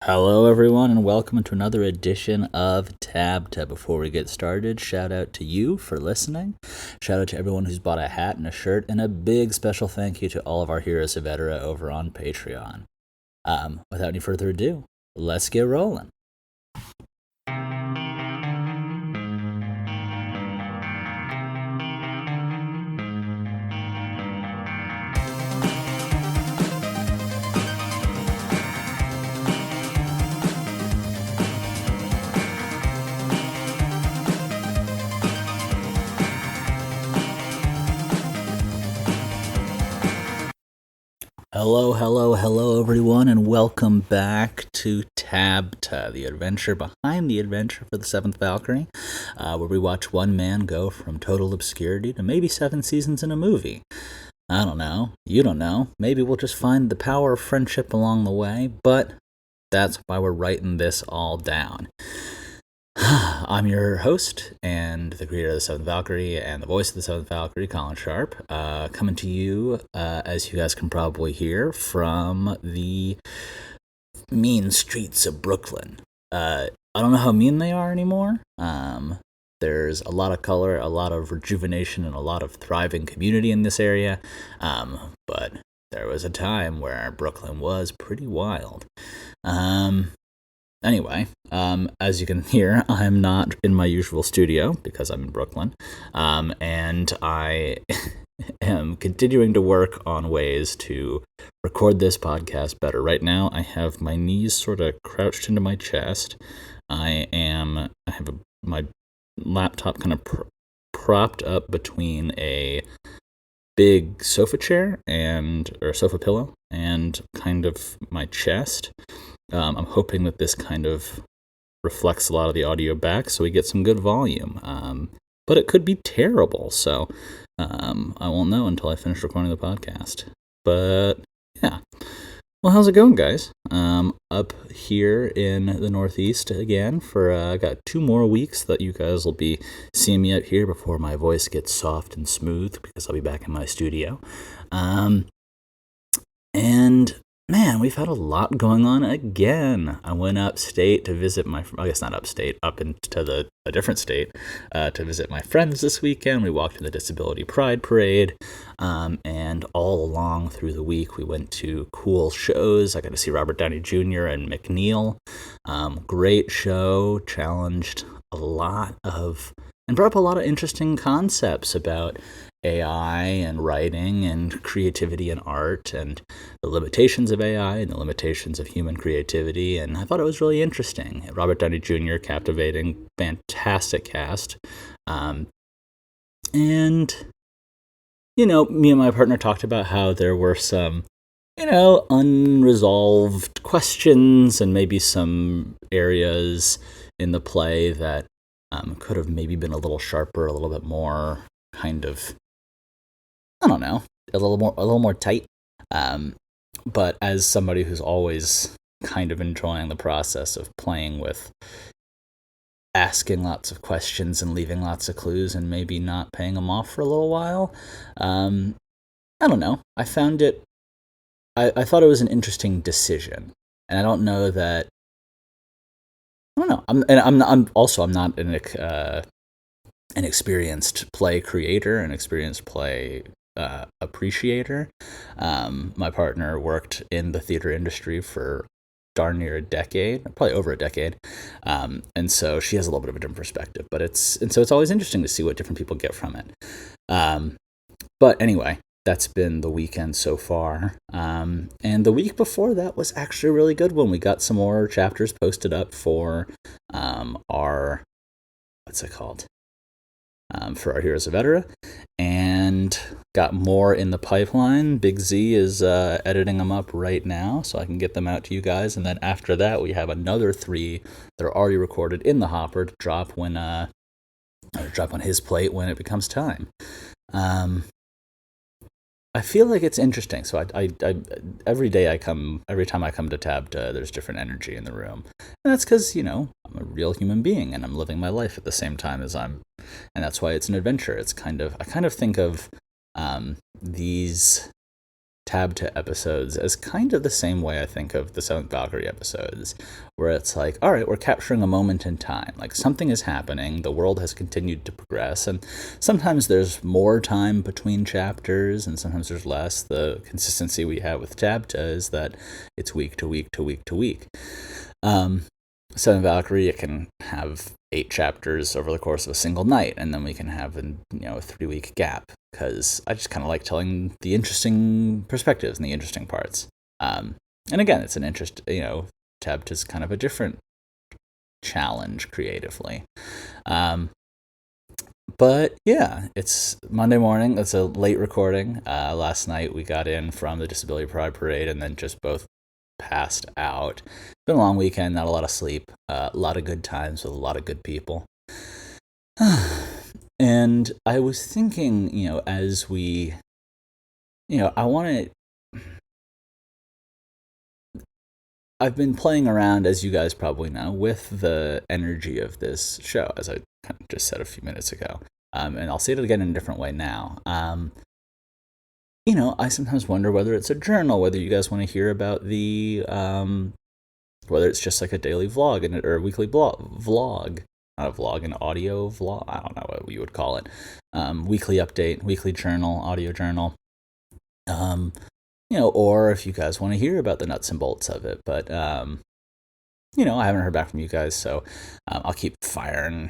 Hello, everyone, and welcome to another edition of TABTA. Before we get started, shout out to you for listening. Shout out to everyone who's bought a hat and a shirt, and a big special thank you to all of our heroes of Vetera over on Patreon. Without any further ado, let's get rolling. Hello, everyone, and welcome back to TABTA, the adventure behind the adventure for the Seventh Valkyrie, where we watch one man go from total obscurity to maybe 7 seasons in a movie. I don't know. You don't know. Maybe we'll just find the power of friendship along the way, but that's why we're writing this all down. I'm your host and the creator of the Seventh Valkyrie and the voice of the Seventh Valkyrie, Colin Sharp, coming to you, as you guys can probably hear, from the mean streets of Brooklyn. I don't know how mean they are anymore. There's a lot of color, a lot of rejuvenation, and a lot of thriving community in this area. But there was a time where Brooklyn was pretty wild. Anyway, as you can hear, I'm not in my usual studio because I'm in Brooklyn, and I am continuing to work on ways to record this podcast better. Right now, I have my knees sort of crouched into my chest. I have my laptop kind of propped up between a big sofa chair or sofa pillow and kind of my chest. I'm hoping that this kind of reflects a lot of the audio back so we get some good volume. But it could be terrible, so I won't know until I finish recording the podcast. But yeah. Well, how's it going, guys? Up here in the Northeast again for I got 2 more weeks that you guys will be seeing me out here before my voice gets soft and smooth because I'll be back in my studio. And man, we've had a lot going on again. I went upstate to visit I guess not upstate, up into a different state to visit my friends this weekend. We walked in the Disability Pride Parade, and all along through the week, we went to cool shows. I got to see Robert Downey Jr. and McNeil. Great show, challenged a lot and brought up a lot of interesting concepts about AI and writing and creativity and art and the limitations of AI and the limitations of human creativity, and I thought it was really interesting. Robert Downey Jr., captivating, fantastic cast. And, me and my partner talked about how there were some, unresolved questions and maybe some areas in the play that could have maybe been a little sharper, a little bit more kind of, I don't know, a little more tight. But as somebody who's always kind of enjoying the process of playing with asking lots of questions and leaving lots of clues and maybe not paying them off for a little while, I don't know. I found it. I thought it was an interesting decision, and I don't know that. I don't know. I'm not an experienced play creator, an experienced play appreciator. My partner worked in the theater industry for darn near a decade, probably over a decade, and so she has a little bit of a different perspective. But it's always interesting to see what different people get from it. But anyway, that's been the weekend so far. And the week before that was actually a really good one. We got some more chapters posted up for our, what's it called? For our Heroes of Vetera, and got more in the pipeline. Big Z is editing them up right now, so I can get them out to you guys. And then after that, we have another 3 that are already recorded in the hopper to drop drop on his plate when it becomes time. I feel like it's interesting. So I every time I come to TABTA, there's different energy in the room, and that's because I'm a real human being and I'm living my life at the same time and that's why it's an adventure. I kind of think of these TABTA episodes as kind of the same way I think of the Seventh Valkyrie episodes, where it's like, all right, we're capturing a moment in time. Like, something is happening, the world has continued to progress, and sometimes there's more time between chapters, and sometimes there's less. The consistency we have with TABTA is that it's week to week to week to week. Seventh Valkyrie, it can have 8 chapters over the course of a single night, and then we can have a 3-week gap, because I just kind of like telling the interesting perspectives and the interesting parts. And again, it's an interest, TABTA is kind of a different challenge creatively. But yeah, it's Monday morning. It's a late recording. Last night we got in from the Disability Pride Parade and then just both passed out. It's been a long weekend, not a lot of sleep, a lot of good times with a lot of good people. And I was thinking, as we, I want to, I've been playing around, as you guys probably know, with the energy of this show, as I kind of just said a few minutes ago. And I'll say it again in a different way now. I sometimes wonder whether it's a journal, whether you guys want to hear about the, whether it's just like a daily vlog or a weekly vlog, not a vlog, an audio vlog, I don't know what you would call it, weekly update, weekly journal, audio journal, or if you guys want to hear about the nuts and bolts of it. But, I haven't heard back from you guys, so I'll keep firing,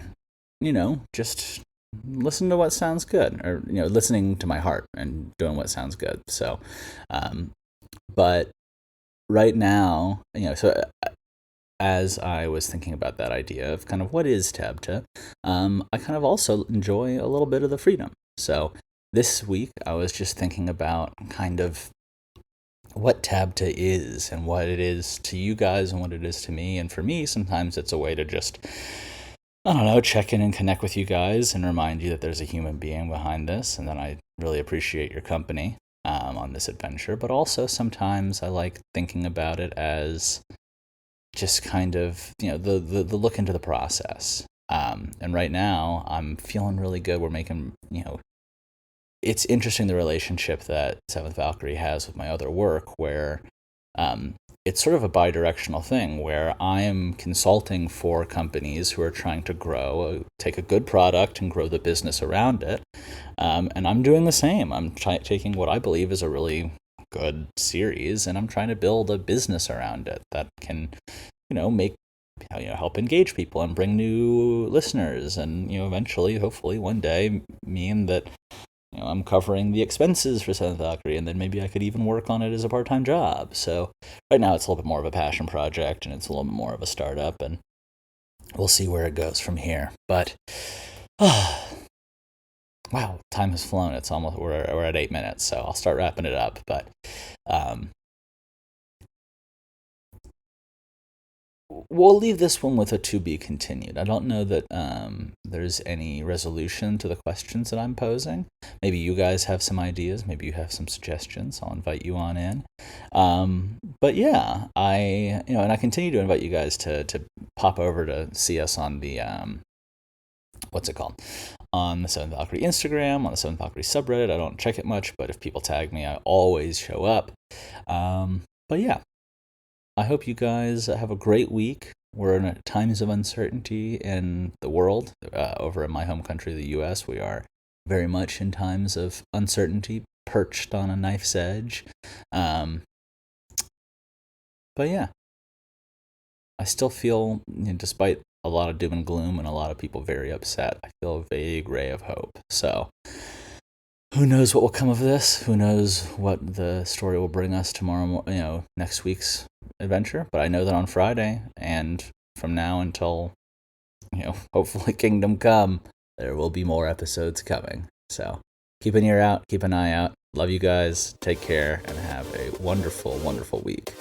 just listen to what sounds good, or listening to my heart and doing what sounds good. So but right now, so as I was thinking about that idea of kind of what is TABTA, I kind of also enjoy a little bit of the freedom. So this week I was just thinking about kind of what TABTA is and what it is to you guys and what it is to me. And for me, sometimes it's a way to just, I don't know, check in and connect with you guys and remind you that there's a human being behind this, and that I really appreciate your company on this adventure. But also sometimes I like thinking about it as just kind of, the look into the process. And right now I'm feeling really good. We're making, it's interesting, the relationship that Seventh Valkyrie has with my other work, where it's sort of a bi-directional thing, where I am consulting for companies who are trying to grow, take a good product and grow the business around it. And I'm doing the same. I'm taking what I believe is a really good series, and I'm trying to build a business around it that can, make, help engage people and bring new listeners, and, eventually, hopefully, one day, mean that I'm covering the expenses for Seventh Valkyrie, and then maybe I could even work on it as a part-time job. So right now it's a little bit more of a passion project, and it's a little bit more of a startup, and we'll see where it goes from here. But wow, time has flown. It's almost, we're at 8 minutes, so I'll start wrapping it up. But we'll leave this one with a to be continued. I don't know that there's any resolution to the questions that I'm posing. Maybe you guys have some ideas. Maybe you have some suggestions. I'll invite you on in. But yeah, and I continue to invite you guys to pop over to see us on the, what's it called? On the Seventh Valkyrie Instagram, on the Seventh Valkyrie subreddit. I don't check it much, but if people tag me, I always show up. But yeah, I hope you guys have a great week. We're in times of uncertainty in the world. Over in my home country, the U.S., we are very much in times of uncertainty, perched on a knife's edge. But yeah, I still feel, despite a lot of doom and gloom and a lot of people very upset, I feel a vague ray of hope. So who knows what will come of this? Who knows what the story will bring us tomorrow, next week's adventure? But I know that on Friday, and from now until, hopefully Kingdom Come, there will be more episodes coming. So keep an ear out, keep an eye out. Love you guys. Take care and have a wonderful, wonderful week.